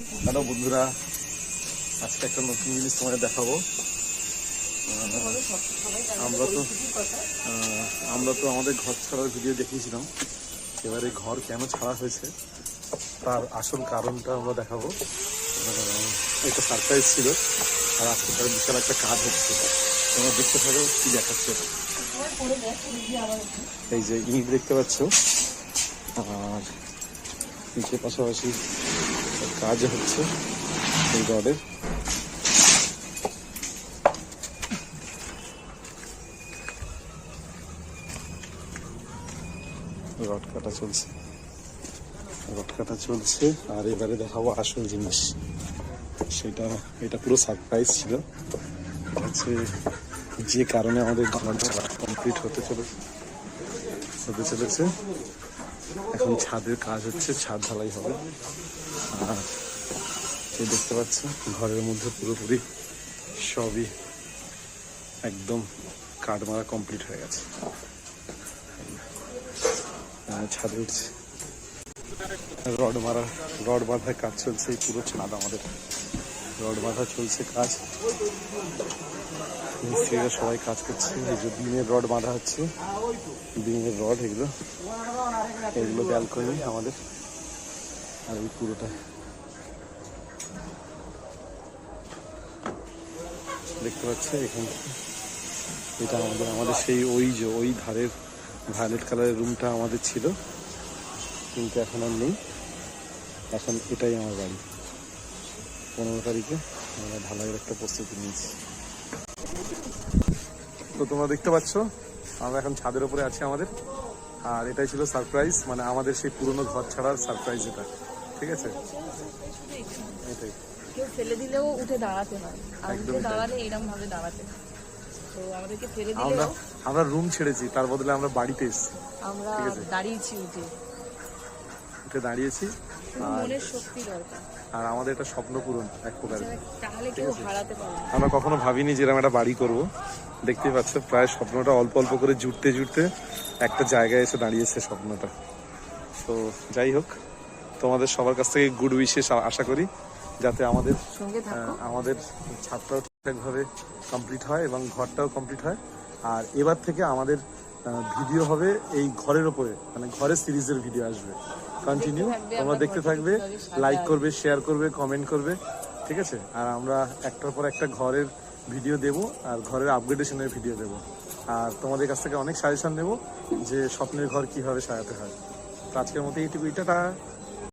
Hello বন্ধুরা, আজকে একটা নতুন জিনিস তোমাদের দেখাবো। আমরা তো আমাদের ঘর ছাড়ার ভিডিও দেখিয়েছিলাম। এবারে ঘর কেন ছাড়া হয়েছে তার আসল কারণটা আমরা দেখাবো। এটা সারপ্রাইজ ছিল, আর আজকে তার বিশাল একটা কাজ হচ্ছে। তোমরা দেখতে থাকো কি দেখাচ্ছে। এই যে ইট দেখতে পাচ্ছ, আর নিচে পাশাপাশি কাজ হচ্ছে এই রডের। রড কাটা চলছে, আর এবারে দেখাবো আসল জিনিস। এটা পুরো সারপ্রাইজ ছিল। হচ্ছে যে কারণে আমাদের ঘরটা কমপ্লিট হতে চলেছে। এখন ছাদের কাজ হচ্ছে, ছাদ ঢালাই হবে। আর এই দেখতে পাচ্ছ ঘরের মধ্যে পুরোপুরি সবই একদম কাঠ মারা কমপ্লিট হয়ে গেছে। ছাদে উঠছে, রড বাঁধার কাজ চলছে। এই পুরো ছাদ আমাদের রড বাঁধা চলছে কাজ। মিস্ত্রিরা সবাই কাজ করছে। এই যে বিমের রড বাঁধা হচ্ছে, বিমের রড এগুলো ব্যালকনি আমাদের। আর এই পুরোটা দেখতে পাচ্ছে এখান, এটা আমাদের সেই ওই ধারের ভায়োলেট কালারের রুমটা আমাদের ছিল, কিন্তু এখন আর নেই। এখন এটাই আমার বাড়ি। 15 তারিখে আমরা ঢালাইয়ের একটা প্রস্তুতি নিয়েছি। তো তোমরা দেখতে পাচ্ছ আমরা এখন ছাদের উপরে আছি আমাদের। আর এটাই ছিল সারপ্রাইজ, মানে আমাদের সেই পুরনো ঘর ছাড়ার সারপ্রাইজ এটা। ঠিক আছে, এটাই। কেউ ফেলে দিলেও উঠে দাঁড়াতে হয়, আর উঠে দাঁড়ালে এরকম ভাবে দাঁড়াতে হয়। তো আমাদেরকে ফেলে দিলেও আমরা রুম ছেড়েছি, তার বদলে আমরা বাড়িতে এসেছি। আমরা দাঁড়িয়েছি, দাঁড়িয়েছি। মনের শক্তি দরকার, আর আমাদের এটা স্বপ্ন পূরণ এক প্রকার। তাহলে কেউ হারাতে পারবে না। আমরা কখনো ভাবিনি যে এরকম একটা বাড়ি করবো। দেখতেই পাচ্ছ প্রায় স্বপ্নটা অল্প অল্প করে জুড়তে একটা জায়গায় এসে দাঁড়িয়েছে স্বপ্নটা। তো যাই হোক, তোমাদের সবার কাছ থেকে গুড উইশেস আশা করি, যাতে আমাদের ছাদটাও ঠিকঠাকভাবে কমপ্লিট হয় এবং ঘরটাও কমপ্লিট হয়। আর এবার থেকে আমাদের ভিডিও হবে এই ঘরের ওপরে, মানে ঘরের সিরিজের ভিডিও আসবে কন্টিনিউ। তোমরা দেখতে থাকবে, লাইক করবে, শেয়ার করবে, কমেন্ট করবে, ঠিক আছে। আর আমরা একটার পর একটা ঘরের ভিডিও দেব, আর ঘরের আপগ্রেডেশনের ভিডিও দেব। আর তোমাদের কাছ থেকে অনেক সাজেশন নেব যে স্বপ্নের ঘর কিভাবে সাজাতে হয়। তো আজকের মতো এইটুকু, টাটা।